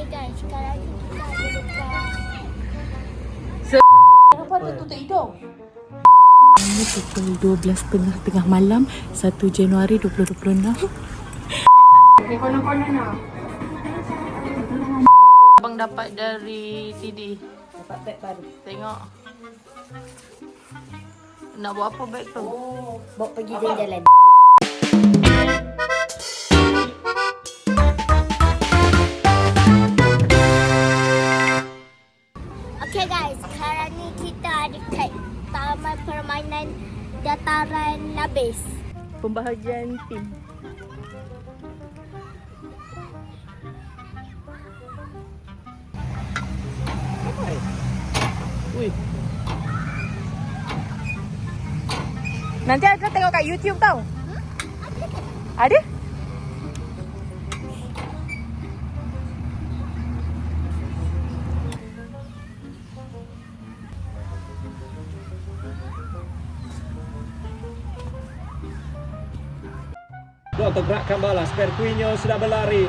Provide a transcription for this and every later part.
guys, sekarang ni kita ada dekat. Kenapa ada tutup hidung? Ini pukul 12.30 tengah malam 1 Januari 2026. Okay, konon-konon lah. Abang dapat dari TD. Dapat beg baru. Tengok. Nak buat apa beg tu? Bawa pergi jalan-jalan. Okay guys, sekarang ni kita ada dekat Taman Permainan Dataran Nabis. Pembahagian tim. Ui. Nanti Adra tengok kat YouTube tau. Ada? Untuk gerakkan balas, Perquinho sudah berlari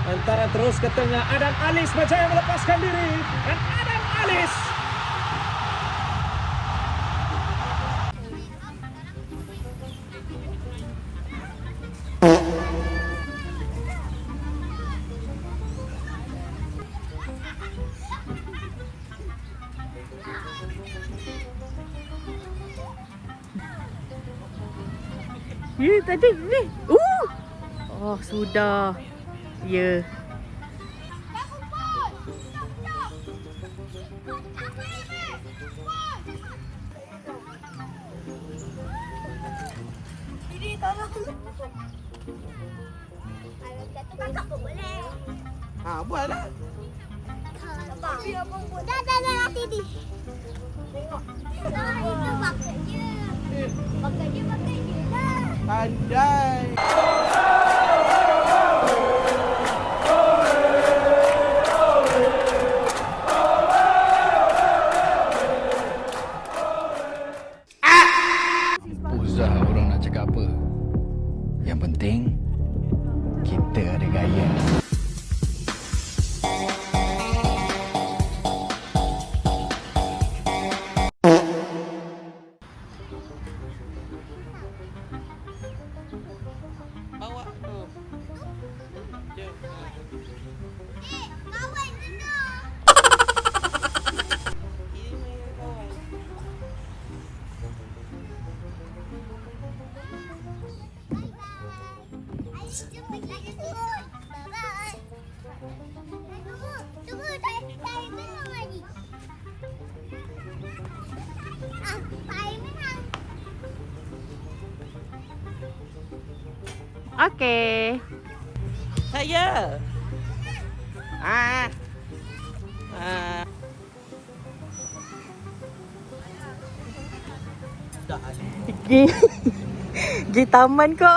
antara terus ke tengah. Adam Alis berjaya melepaskan diri dan Adam Alis Ya, tadi ni. Oh, sudah. Ya. Diri tolong. Kalau kata kakak pun boleh. Buatlah. Dah, Didi. Tengok. Itu bakat dia. Bakat dia lah. Pandai. Usah orang nak cakap apa. Yang penting kita ada gaya. Bawa tu. Kawan kena. Ini kawan. Jemput lagi tu. Bye-bye. Tunggu. Saya menang lagi. Saya menang. Okey. Saya. Dah. Pergi taman kau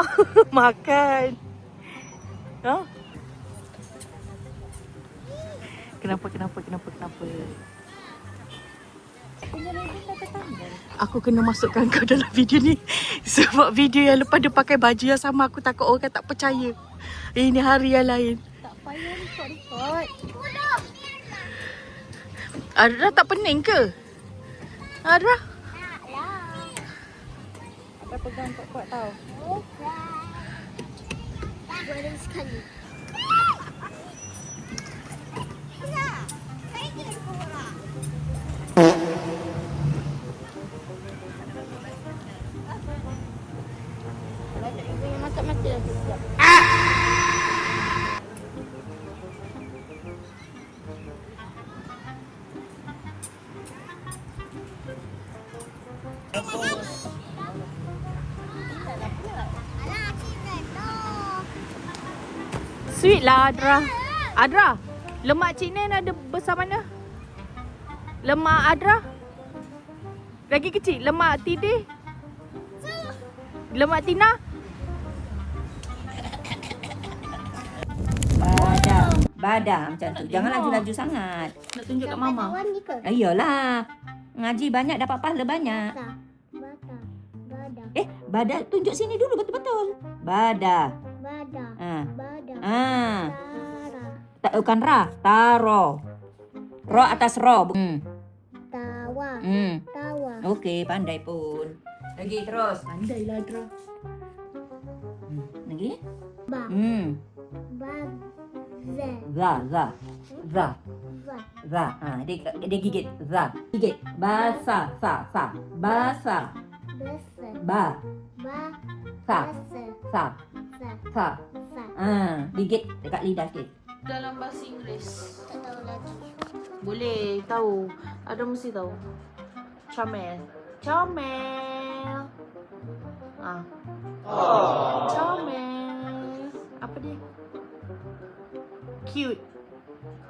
makan. Ha? Kenapa? Aku kena masukkan kau dalam video ni. Sebab video yang lepas dia pakai baju yang sama, aku takut orang tak percaya. Ini hari yang lain. Tak payah rekod. Adra tak pening ke? Adra? Taklah. Apa pegang kuat-kuat tau. Boleh sekali. Mata-mata dah siap. Sweet lah Adra. Adra, lemak Cik Nen ada besar mana? Lemak Adra? Lagi kecil. Lemak Tide? Lemak Tina? Badah macam tu. Jangan laju-laju sangat. Nak tunjuk kat Mama. Kawan ni ke? Iyalah. Ngaji banyak dapat pahala banyak. Badah. Badah tunjuk sini dulu betul-betul. Badah. Badah. Ha. Badah. Ha. Tara. Bukan ra. Taro. Ro atas ro. Tawa. Tawa. Okey, pandai pun. Lagi terus. Pandailah Adra. Lagi. Ba. Ba. Ze. Za. Za. Za. Dia gigit. Za. Gigit. Basa. Sa. Basa. Bese. Ba. Ba. Sa. Bese. Sa. Sa. Sa. Sa. Gigit dekat lidah sikit. Dalam bahasa Inggeris. Tak tahu lagi. Boleh tahu. Ada mesti tahu. Comel. Comel. Comel. Apa dia? Cute.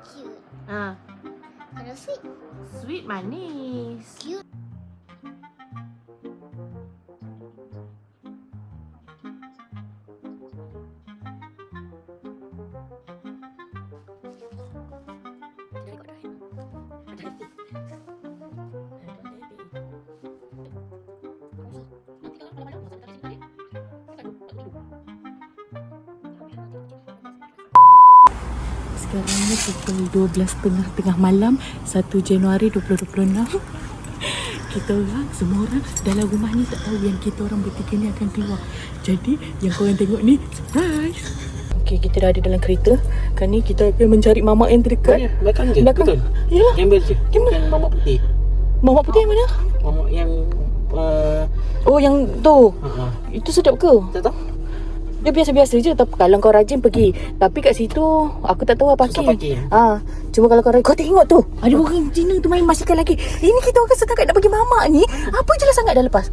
Cute. Kalau sweet. Sweet manis. Cute. Sekarang ni pukul 12.30 tengah malam 1 Januari 2026. Kita orang, semua orang dalam rumah ni tak tahu yang kita orang bertiga ni akan keluar. Jadi yang korang tengok ni surprise. Okay, kita dah ada dalam kereta. Kan ni kita akan mencari mamak yang terdekat. Belakang je. Belakang. Betul. Ya. Gembel je. Gembel. Bukan mamak putih. Mamak putih yang mana? Mamak yang Oh, yang tu. Itu sedap ke? tak tahu. Dia biasa-biasa je. Tapi kalau kau rajin pergi. Tapi kat situ aku tak tahu apa Susah parking. parking. Cuma kalau kau rajin, kau tengok tu. Ada orang Cina tu main basikal lagi. Ini kita orang setakat nak pergi mamak ni. Apa jelas sangat dah lepas.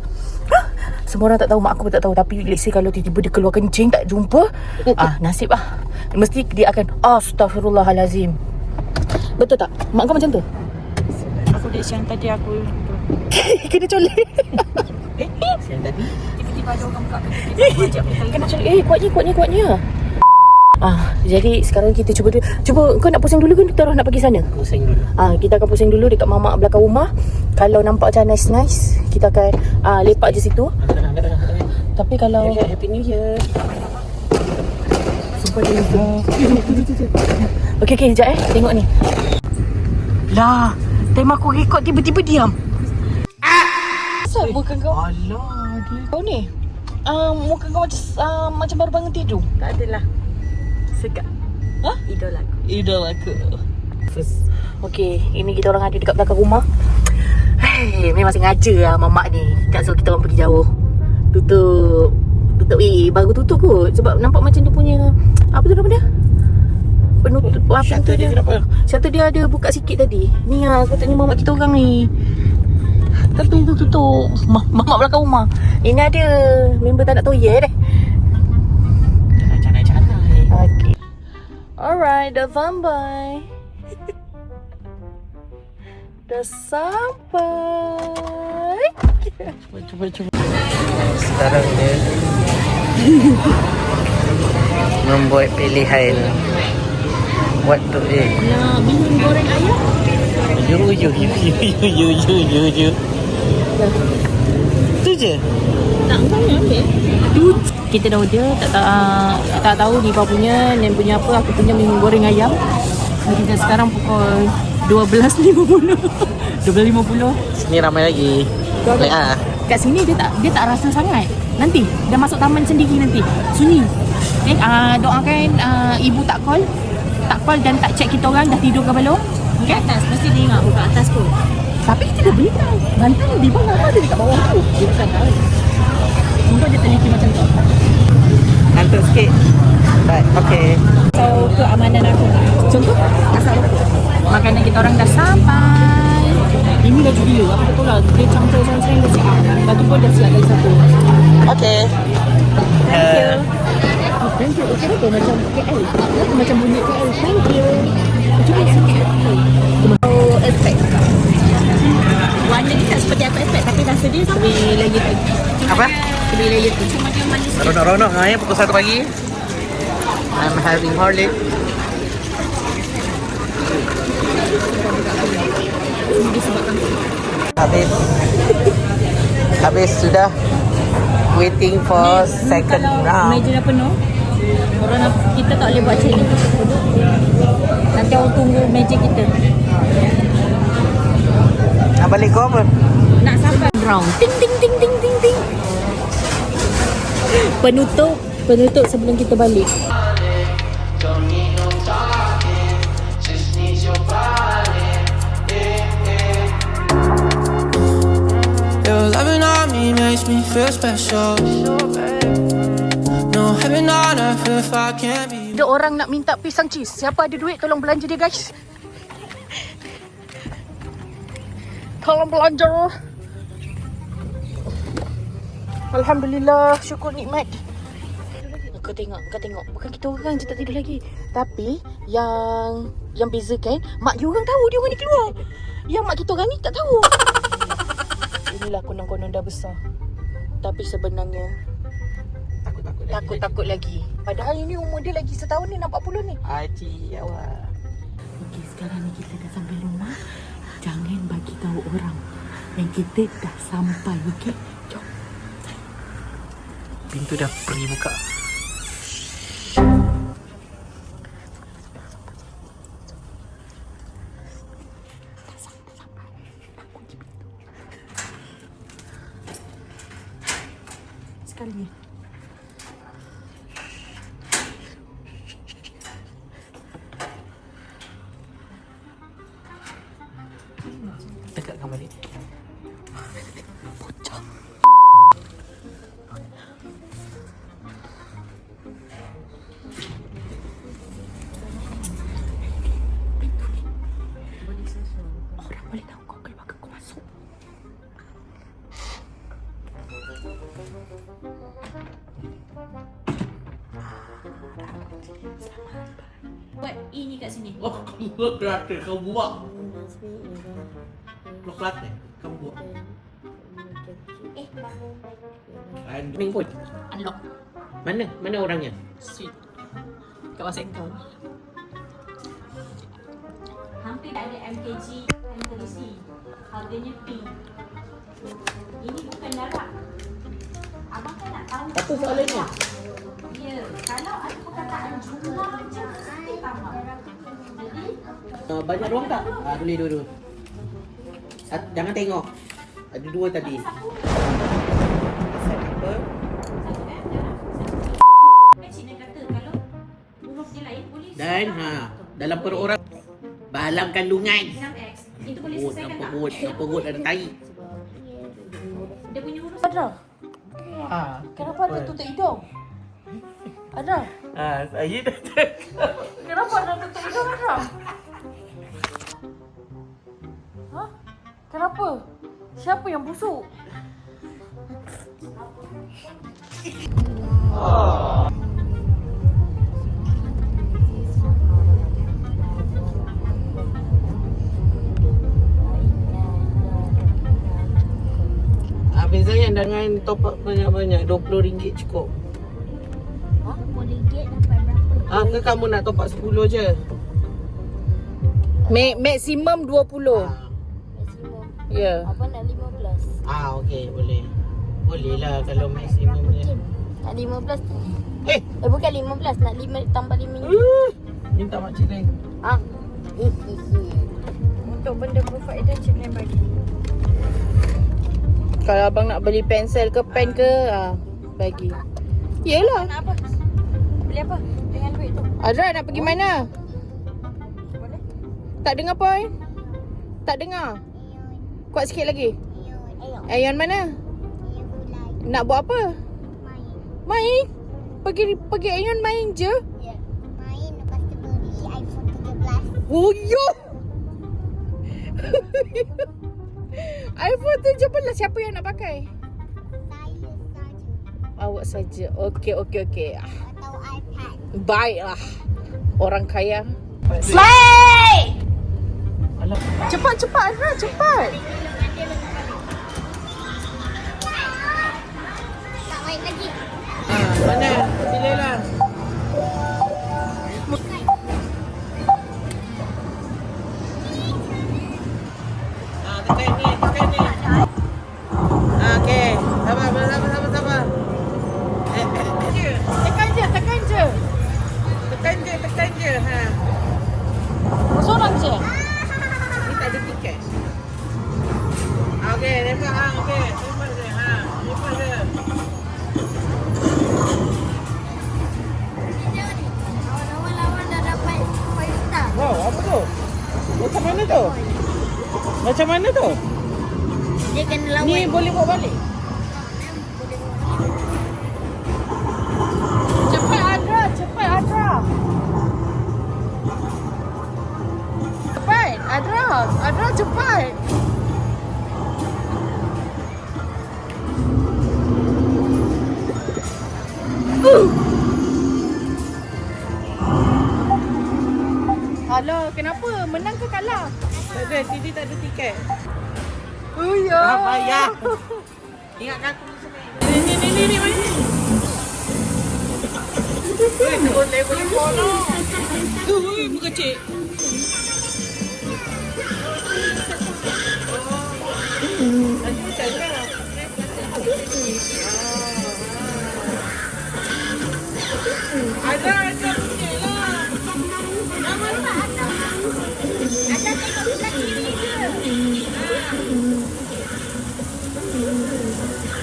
Semua orang tak tahu, mak aku pun tak tahu. Tapi let's say kalau tiba-tiba dia keluar kencing tak jumpa, nasib lah. Mesti dia akan Astaghfirullahalazim. Betul tak? Mak kau macam tu? Aku dah siang tadi aku Kena colek. Siang tadi. tiba-tiba ada orang buka pintu. Kena colek. Kuatnya. Jadi sekarang kita cuba kau nak pusing dulu ke kita orang nak pergi sana? Pusing dulu. Kita akan pusing dulu dekat mamak belakang rumah. Kalau nampak macam nice, kita akan lepak je situ. Tapi kalau Happy New Year. sumpah dia Okey, sekejap tengok ni. Lah, time aku rekod tiba-tiba diam. Asal muka kau? Alah dia. Kau ni muka kau macam baru bangun tidur. Tak adalah. Sekat. Idola aku. Okey, ini kita orang ada dekat belakang rumah. Memang sengaja lah mamak ni tak suruh kita orang pergi jauh. Tutup. Baru tutup kot. Sebab nampak macam dia punya apa tu nama dia? Penutup pintu dia. Shutter dia ada buka sikit tadi. Ni katanya mamak kita orang ni. Tapi tutup. Mamak belakang rumah. Ini ada member tak nak toilet Canai. Okay. Alright, dah sampai. Dah sampai. Cuba. Sekarang dia membuat pilihan. What to eat? Nak minum goreng ayam? You. Tu je. Tak, kau ni ambil. Tu kita dah order, tak tahu Diva punya, Nen punya apa, aku punya minum goreng ayam. Jadi dah sekarang pukul 12.50. 12.50. Sini ramai lagi. Boleh Kat sini dia tak rasa sangat. Nanti dah masuk taman sendiri nanti. Sunyi. Doakan ibu tak call dan tak check kita orang dah tidur ke belum. Okey, atas mesti dia ingat buka atas kot. Tapi kita dah beli tau. Bantal Diva nama ada dekat bawah tu. Dia bukan tahu. Sumpah dia teliti macam tu. Ngantuk sikit. Right, okay. So keamanan aku. Contoh asal makanan kita orang dah sampai. Ini laju gila. Aku betul lah. Dia campur-campur dah siap. Lepas tu pun dah siap lagi satu. Okay. Thank you. Okay, betul macam KL. Macam bunyi KL. Thank you. Cuba sikit. Effect. Warna ni tak seperti apa efek tapi rasa dia sama. Lebih lagi tu. Apa? Lebih lagi tu. Cuma dia manis. Ronok-ronok pukul 1 pagi. I'm having Horlick. Habis sudah waiting for second round. Meja dah penuh. Kita tak boleh buat check-in. Macam orang tunggu meja kita. Nak balik kau apa? Nak sampai Round. Ting ting ting ting ting ting. Penutup sebelum kita balik. Your loving on me makes me feel special. No heaven on earth if I can't be. Ada orang nak minta pisang cheese. Siapa ada duit tolong belanja dia guys. Tolong belanja. Alhamdulillah, syukur nikmat. Kau tengok. Bukan kita orang je tak tidur lagi. Tapi yang bezakan, mak you orang tahu dia orang ni keluar. Yang mak kita orang ni tak tahu. Inilah konon-konon dah besar. Tapi sebenarnya takut lagi. Padahal ini umur dia lagi setahun ni, nak 40 ni. Haji awak. Okey, sekarang ni kita dah sampai rumah. Jangan bagi tahu orang yang kita dah sampai, okey? Jom. Pintu dah free buka. Sekali. Dekatkan balik. Orang boleh tahu kau keluar ke kau masuk. buat E ni kat sini. Oh, kamu kelata kau buat. Kau kelata kau buat. Main pun. Unlock. Mana orangnya? Sweet. Kat WhatsApp kau. Hampir tak ada MKG yang terisi. Harganya pink. Ini bukan darah. Abang kan nak tahu. Apa soalannya? Ya, kalau ada perkataan jumlah je, mesti tambah. Jadi, Banyak ruang tak? Boleh dua-dua. Jangan tengok. Ada dua tadi. Set apa? kan Cina kata kalau huruf dia lain boleh. Dan dalam perut orang balang kandungan. 6X. Itu boleh Oh, selesaikan tak? nampak perut ada tai. Dia punya huruf Adra, kenapa ada tutup hidung? Adra, Saya dah cakap. kenapa ada tutup hidung Adra? Ha? Kenapa? Siapa yang busuk? Bezanya dengan top up banyak-banyak RM20 cukup. RM10 dapat berapa? Ke kamu nak top up 10 je? Maksimum 20. Maksimum. Ya. Abang nak 15. Okey, boleh. Boleh lah kalau maksimum je. Nak 15 tu. Eh, Bukan 15, nak 5 tambah 5 ni. minta makcik lain. Untuk benda berfaedah cik lain bagi. Kalau abang nak beli pensel ke pen ke, bagi. Yelah. Nak apa? Beli apa? Dengan duit tu. Adra nak pergi mana? Boleh? Tak dengar Poy? Tak dengar? Kuat sikit lagi. Ayon mana? Nak buat apa? Main. Pergi Ayon main je. Ya. Main lepas tu beli iPhone 13. Oh yo. iPhone 17 siapa yang nak pakai? Saya saja. Awak saja. Okey. Atau iPad. Baiklah. Orang kaya. Slay! Cepat Adra, cepat. Tak main lagi. Mana? Pilihlah. Tekan ni. Okey. Sabar. Tekan je. Tekan je. tu? Macam mana tu? Macam mana tu? Dia kena lawan. Ni boleh bawa balik? Cepat Adra, cepat Adra. Cepat Adra, Adra cepat. Alah, kenapa? Menang ke kalah? Tak ada, Didi tak ada tiket. Oh ya. Payah. Ingatkan aku ni, mari. Boleh bono. Muka kecil. Ada punya lah. Ada tengok sebelah kiri ke?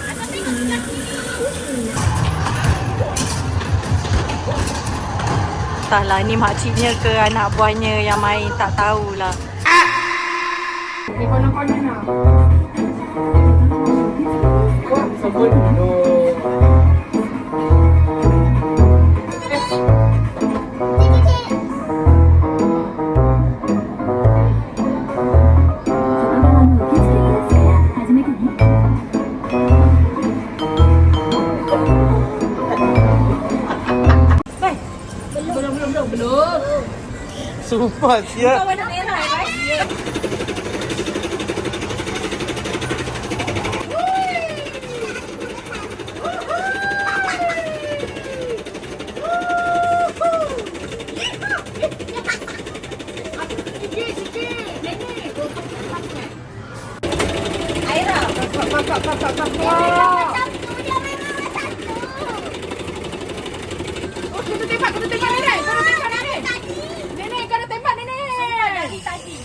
Ada tengok sebelah kiri. Entahlah ni makciknya ke anak buahnya yang main, tak tahulah. Di konon-konon lah. Sumpah siap. Warna merah kan?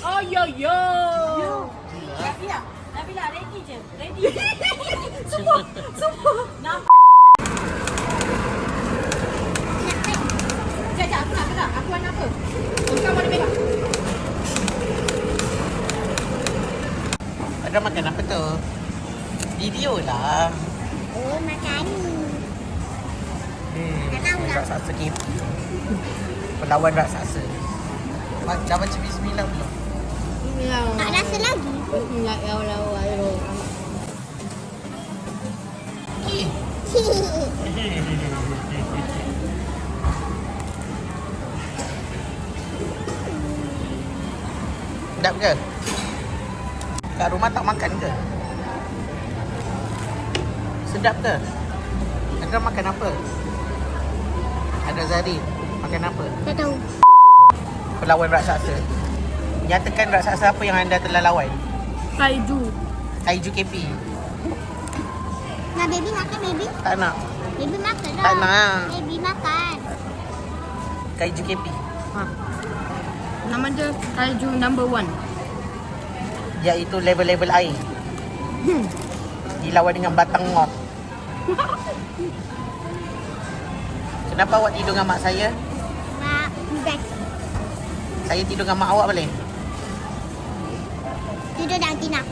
Oh yo yo. Nabila ready je. Ready. Sumpah. Sekejap, aku nak gerak. Aku warna apa? Kau warna merah. Ada makan apa tu? Video lah. Oh, makan. Tak tahu lah. Raksasa game. Pelawan raksasa. Dah baca bismillah belum? Tak rasa lagi. Sedap ke? Kat rumah tak makan ke? Sedap ke? Ada makan apa? Ada Zari makan apa? Tak tahu. Pelawan raksasa. Nyatakan raksasa apa yang anda telah lawan? Kaiju KP. Nak baby makan baby? Tak nak. Baby makan dah. Tak nak. Baby makan. Kaiju KP. Nama dia Kaiju number 1. Iaitu level-level air. Dilawan dengan batang ngot. Kenapa awak tidur dengan mak saya? Mak best. Saya tidur dengan mak awak boleh? Tidur dengan Tina.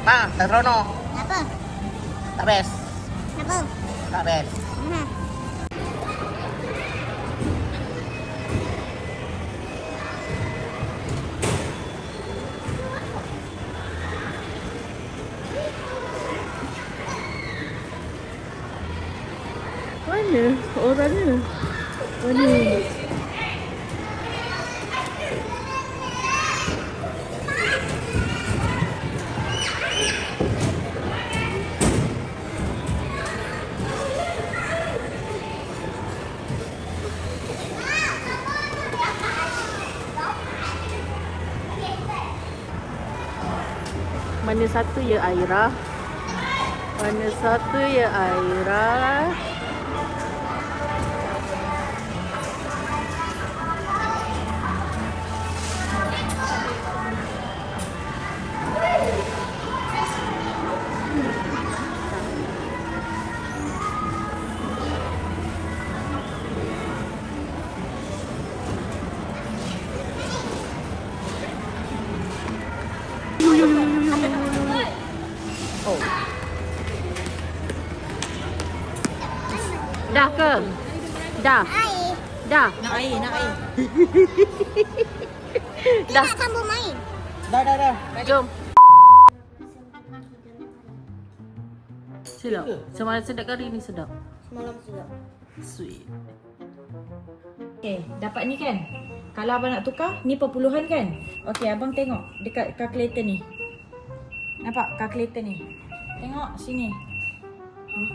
Mak, tak seronok. Kenapa? Tak best. Kenapa? Tak best. Mana orangnya? Mana? Mana satu ya Aira? Mana satu ya Aira? Dah ke? Dah. Air. Dah. Nak air, nak air. Dah. Nak sambung main. Dah. Jom. Sedap. Semalam sedap kali ni sedap. Semalam sedap. Sweet. Okay, dapat ni kan? Kalau abang nak tukar, ni perpuluhan kan? Okay, abang tengok dekat kalkulator ni. Nampak kalkulator ni? Tengok sini. Ni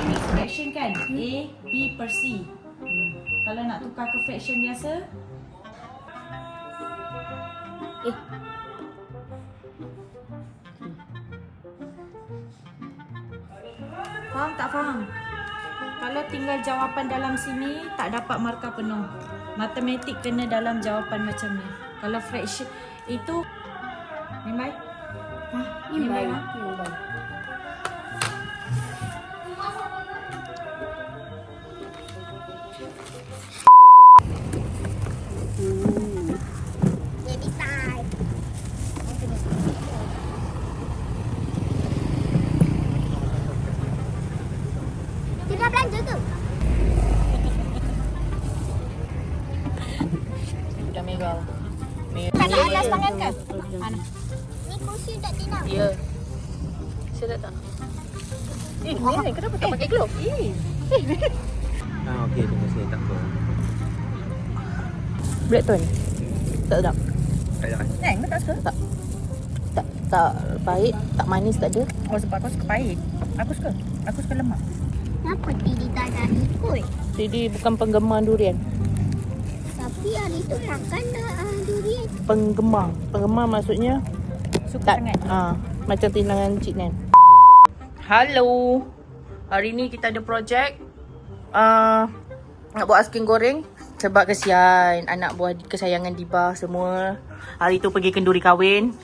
mix fraction kan? A, B per C. Kalau nak tukar ke fraction biasa, faham tak faham? Kalau tinggal jawapan dalam sini, tak dapat markah penuh. Matematik kena dalam jawapan macam ni. Kalau fraction itu Mimbai? Mimbai. Baby time. Tidak belanja ke? Dah merah. Tak nak alas tangan ke? Ni kursi tak Tina. Ya. Sedap tak? Ni kenapa tak pakai glove? Okey, terima kasih. Tak apa. Bread tun. Tak sedap. Neng, kau tak suka? Tak pahit, tak manis, tak ada. Oh, sebab aku suka pahit. Aku suka lemak. Kenapa Tidi tak nak ikut? Jadi bukan penggemar durian. Tapi hari tu makan durian. Penggemar maksudnya Suka sangat. macam Tina dengan Cik Nen. Hello. Hari ni kita ada projek nak buat asking goreng sebab kesian anak buah kesayangan Diba semua. Hari tu pergi kenduri kahwin.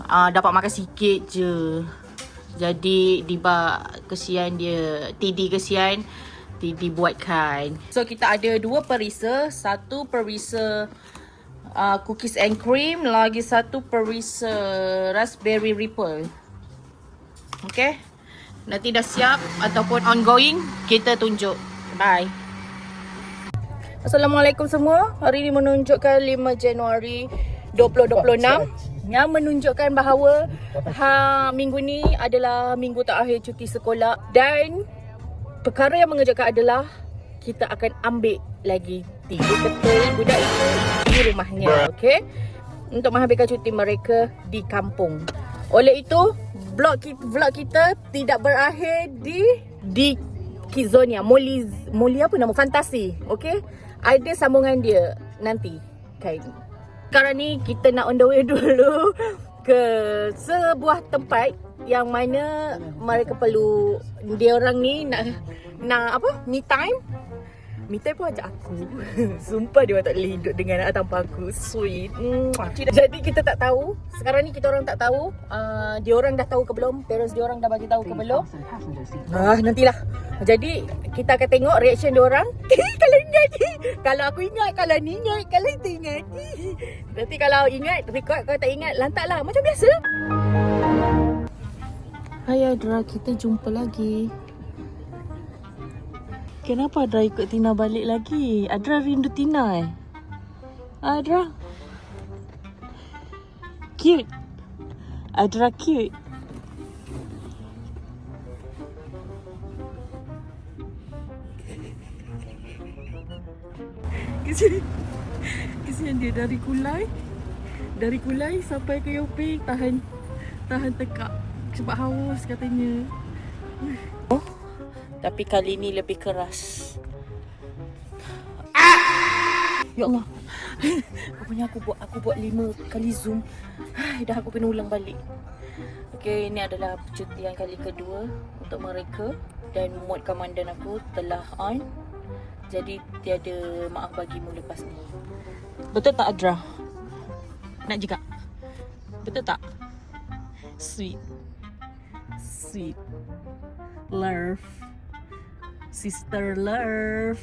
Dapat makan sikit je. Jadi Diba kesian dia, Tidi kesian, Tidi buatkan. So kita ada 2 perisa, 1 perisa cookies and cream, lagi 1 perisa raspberry ripple. Okay, nanti dah siap ataupun ongoing kita tunjuk. Bye. Assalamualaikum semua. Hari ini menunjukkan 5 Januari 2026 yang menunjukkan bahawa minggu ni adalah minggu terakhir cuti sekolah dan perkara yang mengejutkan adalah kita akan ambil lagi 3 ketul budak itu di rumahnya, okey, untuk menghabiskan cuti mereka di kampung. Oleh itu, vlog kita tidak berakhir di Kizonia, Moli apa nama? Fantasi, okey? Ada sambungan dia nanti. Okay. Sekarang ni kita nak on the way dulu ke sebuah tempat yang mana mereka perlu, dia orang ni nak apa? Me time. Me time pun ajak aku. Sumpah dia orang tak boleh hidup dengan anak tanpa aku. Sweet. Jadi kita tak tahu. Sekarang ni kita orang tak tahu. Dia orang dah tahu ke belum? Parents dia orang dah bagi tahu ke belum? Nantilah. Jadi kita akan tengok reaction dia orang. Kalau ingat, kalau aku ingat, kalau ni ingat, kalau itu ingat. Nanti kalau ingat record, kalau tak ingat lantaklah macam biasa. Hai Adra, kita jumpa lagi. Kenapa Adra ikut Tina balik lagi? Adra rindu Tina Adra cute. Adra cute. Kesian dia dari kulai sampai ke Yoping, tahan tekak sebab haus katanya. Tapi kali ni lebih keras. Ya Allah. Rupanya aku buat 5 kali zoom. Dah aku kena ulang balik. Okey, ini adalah percutian kali kedua untuk mereka dan mod komandan aku telah on. Jadi tiada maaf bagimu lepas ni. Betul tak Adra? Nak juga? Betul tak? Sweet. Love. Sister love.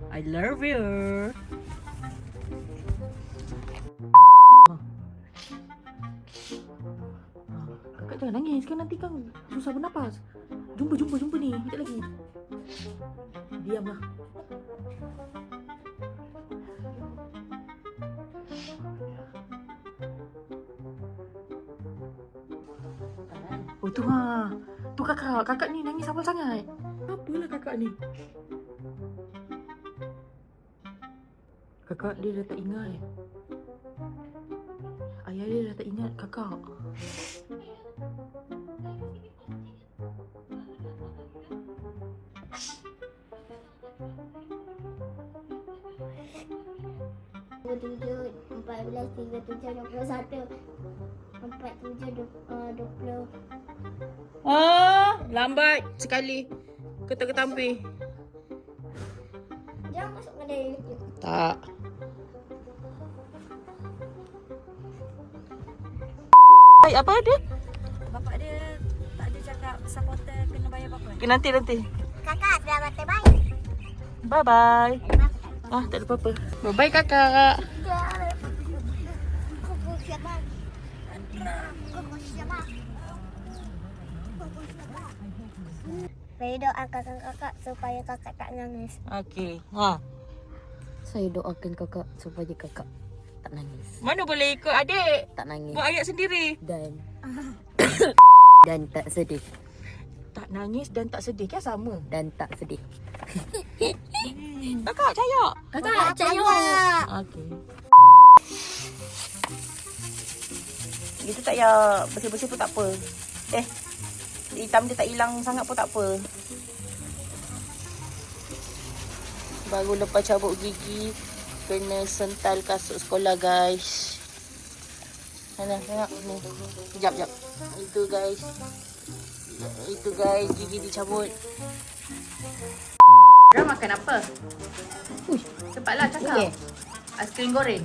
I love you. Kakak jangan nangis kan, nanti kan susah bernafas. Jumpa ni. Sekejap lagi. Diamlah. Oh tu ha. Tu kakak. Kakak ni nangis awal sangat. Apalah kakak ni? Kakak dia dah tak ingat. Ayah dia dah tak ingat kakak. Tujuh, 14, 37, 21, 47, 20. Lambat sekali. Ketampi. Jangan masuk ke dalam YouTube. Tak. Apa dia? Bapak dia tak ada cakap supporter kena bayar berapa. Nanti. Kakak, selamat terbang. Bye-bye. Tak ada apa-apa. Bye-bye kakak. Kuku siapa? Kuku siapa? Kuku siapa? Saya doakan kakak supaya kakak tak nangis. Okey. Saya doakan kakak supaya kakak tak nangis. Mana boleh ikut adik? Tak nangis Buat ayat sendiri. dan tak sedih. Tak nangis dan tak sedih kan sama. Dan tak sedih. Kakak cayak. Kakak cayak. Okey. Kita tak payah bersih-bersih pun tak apa. Hitam dia tak hilang sangat pun tak apa. Baru lepas cabut gigi kena sental kasut sekolah guys. Mana tengok ni. Sekejap. Itu guys gigi dicabut. Dah makan apa? Cepatlah cakap. Okay. Aiskrim goreng.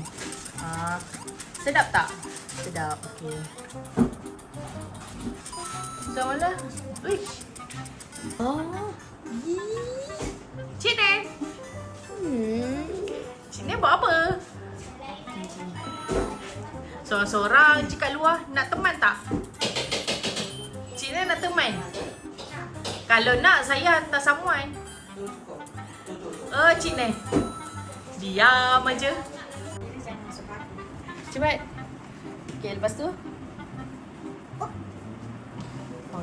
Sedap tak? Sedap. Okey. Sama lah. Uish. Cik Nen. Cik Nen buat apa? Seorang-seorang je kat luar. Nak teman tak? Cik Nen nak teman? Kalau nak, saya hantar someone. Cik Nen. Diam aja. Cepat. Okay, lepas tu.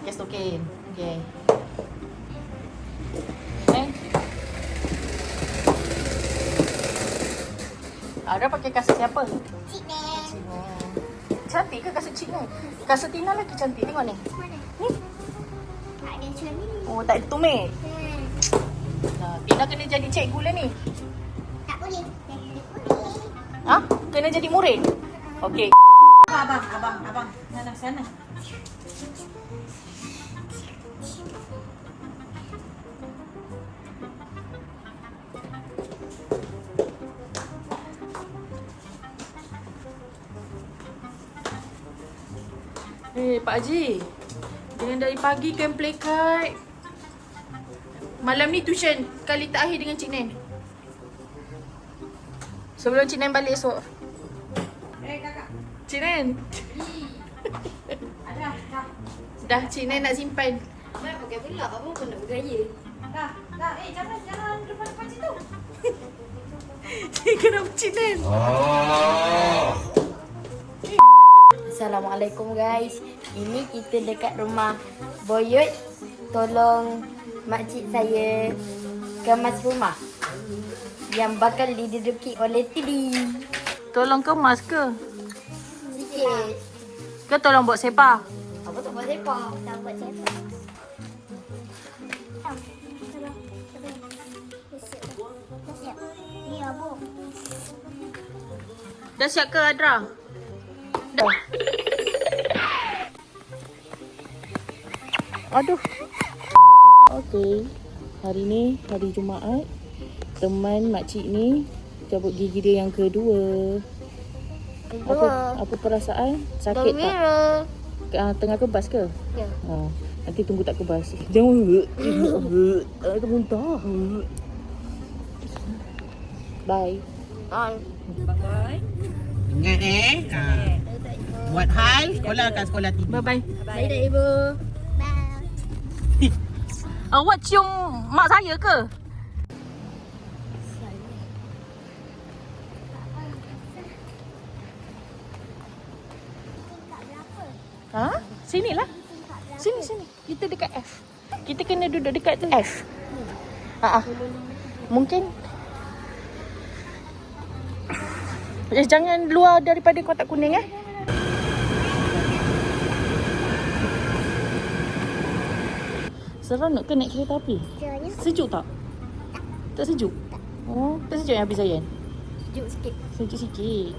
Kes token. Okay. Ada pakai kasut siapa? Cik Nen. Cantik ke kasut Cik Nen? Kasut Tina lagi cantik. Tengok ni. Ni. Tak ada macam ni. Oh, tak ada tumit. Tina kena jadi cikgu lah ni. Tak boleh. Kena jadi murid? Okey. Abang. Sana. Pak Haji. Jangan dari pagi kan play card. Malam ni tuition kali terakhir dengan Cik Nen. Sebelum Cik Nen balik esok. Kakak. Cik Nen. Dah Cik Nen nak simpan. Nak pakai pula. Apa pun nak bergaya. Dah. Jangan depan situ. Kenapa Cik Nen? Assalamualaikum guys. Ini kita dekat rumah Boyot. Tolong makcik saya kemas rumah yang bakal diduduki oleh Tidi. Tolong kemas ke? Sikit. Ke tolong buat sepa? Apa tak buat sepak? Tak buat siapa. Siap. Ni abang. Dah siap ke Adra? Dah. Aduh. Okey. Hari ni hari Jumaat. Teman makcik ni cabut gigi dia yang kedua. Apa perasaan? Sakit tak? Tengah kebas ke? Ya. Nanti tunggu tak kebas. Jangan. Ada muntah. Bye. Ingat buat hal sekolah kat sekolah tinggi. Bye bye. Bye dah ibu. Bye. Awak cium mak saya ke? Ha? Sinilah. Sini. Kita dekat F. Kita kena duduk dekat F. Mungkin jangan luar daripada kotak kuning Seronok ke naik kereta api? Sejuk tak? Tak sejuk? Oh, tak sejuk yang habis Zayan? Sejuk sikit. Sejuk sikit.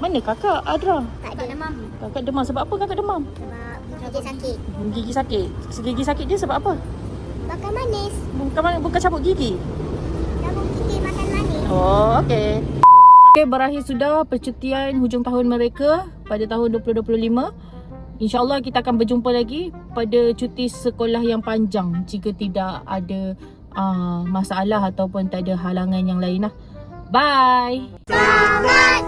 Mana kakak Adra? Tak ada demam. Kakak demam. Sebab apa kakak demam? Sebab gigi sakit. Gigi sakit. Gigi sakit dia sebab apa? Makan manis. Bukan cabut gigi. Cabut gigi makan manis. Oh, okey. Okey, berakhir sudah percutian hujung tahun mereka pada tahun 2025. InsyaAllah kita akan berjumpa lagi pada cuti sekolah yang panjang jika tidak ada masalah ataupun tak ada halangan yang lain lah. Bye! Selamat